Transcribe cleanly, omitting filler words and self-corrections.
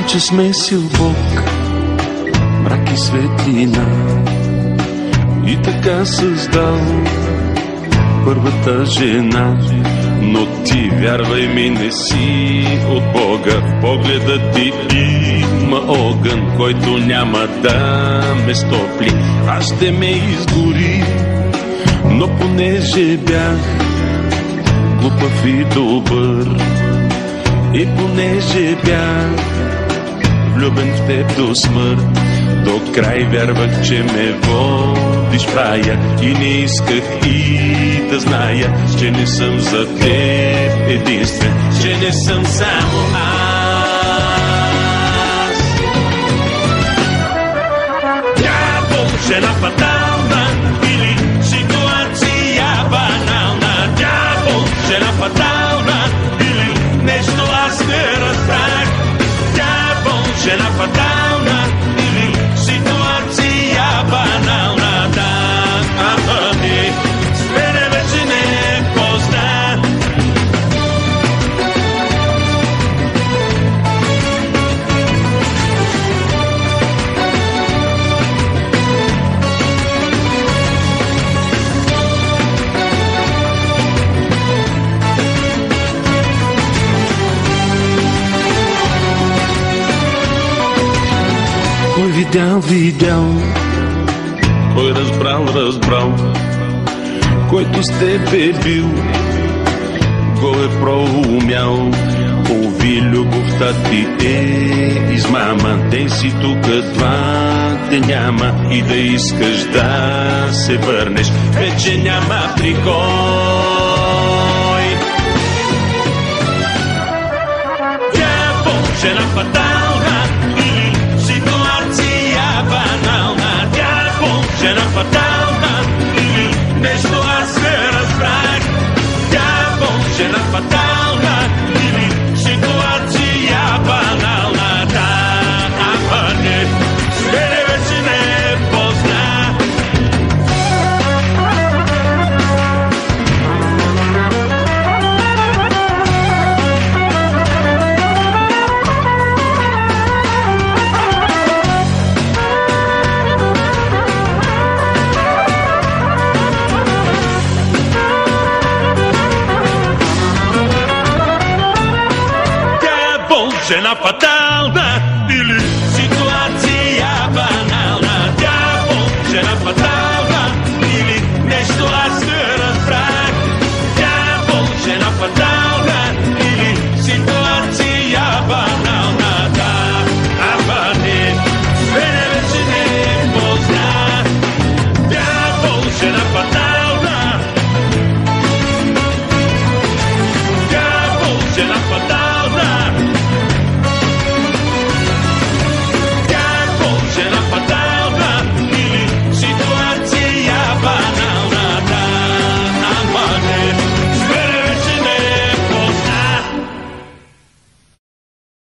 Знам, че смесил Бог мрак и светлина и така създал първата жена. Но ти, вярвай ми, не си от Бога. В погледа ти има огън, който няма да ме стопли. Аз ще ме изгори, но понеже бях глупав и добър, и понеже бях влюбен в теб до смърт, до край вярвах, че ме водиш в рая и не исках и да зная, че не съм за теб единствен, че не съм само аз. Дявол, жена фатална или ситуация банална. Дявол, жена фатална или нещо аз не разбрах. Дявол, жена фатална или ситуация банална. Да, не, с мене вече не позна. Кой видял, видял, кой разбрал, разбрал, който с теб е бил, го е проумял. Ови, любовта ти е измама, ден си тук, два те няма и да искаш да се върнеш, вече няма прикой. Дявол, жена фатална или ситуация банална. Дявол, жена фатална или нещо аз не разбрах. Дявол, жена фатална или ситуация банална. Да, не, с мене вече не позна. Жена фатална или